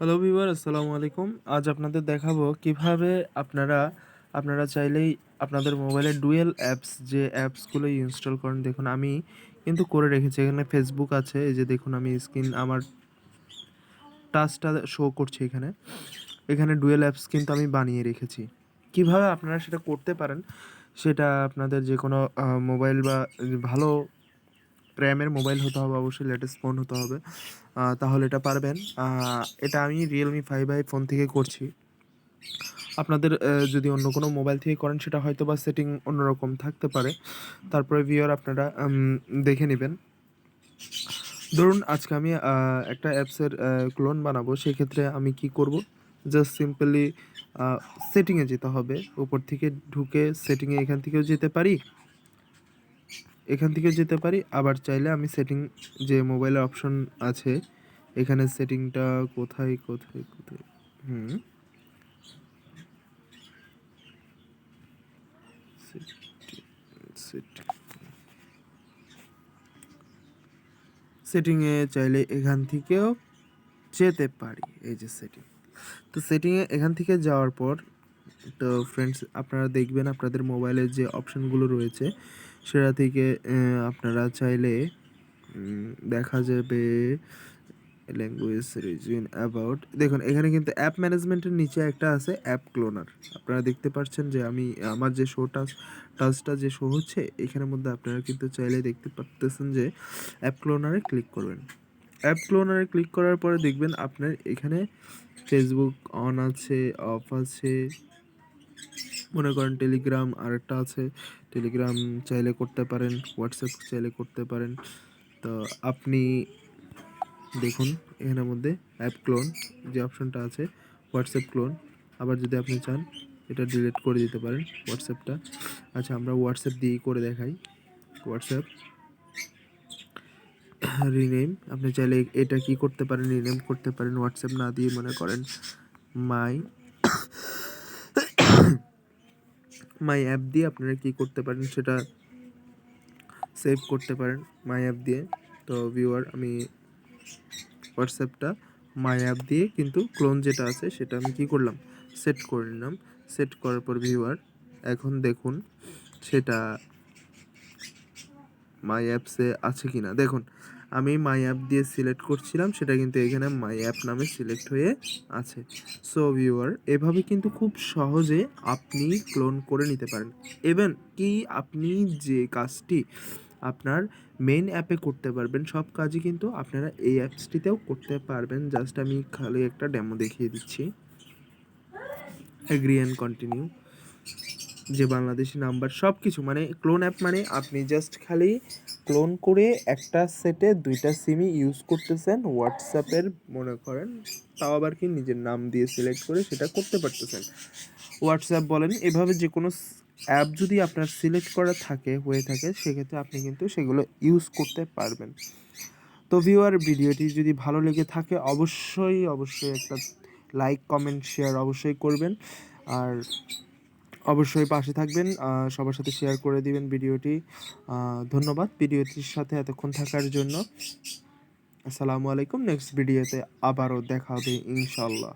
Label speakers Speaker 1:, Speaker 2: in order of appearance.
Speaker 1: Hello viewer, আসসালামু আলাইকুম। আজ আপনাদের দেখাবো কিভাবে আপনারা চাইলেই আপনাদের মোবাইলে ডুয়েল অ্যাপস যে অ্যাপসগুলো ইনস্টল করেন। দেখুন আমি কিন্তু করে রেখেছি। এখানে ফেসবুক আছে, এই যে দেখুন আমি স্ক্রিন আমার টাচটা শো করছে এখানে। এখানে ডুয়েল অ্যাপস কিন্তু আমি বানিয়ে রেখেছি। কিভাবে আপনারা সেটা করতে পারেন, সেটা আপনাদের যে কোনো মোবাইল বা ভালো র্যামের মোবাইল হতে হবে, অবশ্যই লেটেস্ট ফোন হতে হবে। তাহলে এটা পারবেন। এটা আমি Realme 5i ফোন থেকে করছি। আপনাদের যদি অন্য কোনো মোবাইল থেকে করেন সেটা হয়তোবা সেটিং অন্যরকম থাকতে পারে। তারপরে ভিউয়ার আপনারা দেখে নিবেন। ধরুন আজকে আমি একটা অ্যাপসের ক্লোন বানাবো। সেক্ষেত্রে আমি কি করব? জাস্ট সিম্পলি আ সেটিংয়ে যেতে হবে। উপর থেকে ঢুকে সেটিংয়ে এখান থেকেও যেতে পারি। এখান থেকেও যেতে পারি। আবার চাইলে আমি সেটিং যে মোবাইলের অপশন আছে, এখানে সেটিংটা কোথায়? হুম, সেটিং সেটিং সেটিংয়ে চাইলে এখান থেকেও যেতে পারি। এই যে সেটিং। তো সেটিংয়ে এখান থেকে যাওয়ার পর তো ফ্রেন্ডস আপনারা দেখবেন আপনাদের মোবাইলের যে অপশনগুলো রয়েছে সেটা থেকে আপনারা চাইলে দেখা যাবে ল্যাঙ্গুয়েজ রিজন অ্যাবাউট, দেখুন এখানে কিন্তু অ্যাপ ম্যানেজমেন্টের নিচে একটা আছে অ্যাপ ক্লোনার। আপনারা দেখতে পাচ্ছেন যে আমি আমার যে টাচটা যে শো হচ্ছে এখানের মধ্যে আপনারা কিন্তু চাইলে দেখতে পারতেছেন যে অ্যাপ ক্লোনারে ক্লিক করবেন। অ্যাপ ক্লোনারে ক্লিক করার পরে দেখবেন আপনার এখানে ফেসবুক অন আছে, অফ আছে, মনে করেন টেলিগ্রাম আরেকটা আছে, টেলিগ্রাম চাইলে করতে পারেন, হোয়াটসঅ্যাপ চাইলে করতে পারেন। তো আপনি দেখুন এখানের মধ্যে অ্যাপ ক্লোন যে অপশনটা আছে, হোয়াটসঅ্যাপ ক্লোন। আবার যদি আপনি চান এটা ডিলিট করে দিতে পারেন হোয়াটসঅ্যাপটা। আচ্ছা, আমরা হোয়াটসঅ্যাপ দিয়েই করে দেখাই। হোয়াটসঅ্যাপ রিনেম, আপনি চাইলে এটা কি করতে পারেন, রিনেম করতে পারেন। হোয়াটসঅ্যাপ না দিয়ে মনে করেন মাই মাই অ্যাপ দিয়ে আপনারা কি করতে পারেন সেটা সেভ করতে পারেন মাই অ্যাপ দিয়ে। তো ভিউয়ার আমি হোয়াটসঅ্যাপটা মাই অ্যাপ দিয়ে কিন্তু ক্লোন যেটা আছে সেটা আমি কি করলাম, সেট করে নিলাম। সেট করার পর ভিউয়ার এখন দেখুন সেটা মাই অ্যাপসে আছে কি না। দেখুন আমি মাই অ্যাপ দিয়ে সিলেক্ট করছিলাম, সেটা কিন্তু এখানে মাই অ্যাপ নামে সিলেক্ট হয়ে আছে। সো ভিউয়ার এভাবে কিন্তু খুব সহজে আপনি ক্লোন করে নিতে পারেন। ইভেন কি আপনি যে কাজটি আপনার মেইন অ্যাপে করতে পারবেন, সব কাজই কিন্তু আপনারা এই অ্যাপসটিতেও করতে পারবেন। জাস্ট আমি খালি একটা ডেমো দেখিয়ে দিচ্ছি। এগ্রি অ্যান্ড কন্টিনিউ, যে বাংলাদেশি নাম্বার সব কিছু, মানে ক্লোন অ্যাপ মানে আপনি জাস্ট খালি ক্লোন করে একটা সেটে দুইটা সিমই ইউজ করতেছেন হোয়াটসঅ্যাপের, মনে করেন তাও আবার কি নিজের নাম দিয়ে সিলেক্ট করে সেটা করতে পারতেছেন। হোয়াটসঅ্যাপ বলেন, এভাবে যে কোনো অ্যাপ যদি আপনার সিলেক্ট করা হয়ে থাকে সেক্ষেত্রে আপনি কিন্তু সেগুলো ইউজ করতে পারবেন। তো ভিউয়ার ভিডিওটি যদি ভালো লেগে থাকে অবশ্যই একটা লাইক কমেন্ট শেয়ার অবশ্যই করবেন। আর অবশ্যই পাশে থাকবেন, সবার সাথে শেয়ার করে দিবেন ভিডিওটি। ধন্যবাদ ভিডিওটির সাথে এতক্ষণ থাকার জন্য। আসসালামু আলাইকুম। নেক্সট ভিডিওতে আবারও দেখা হবে ইনশাল্লাহ।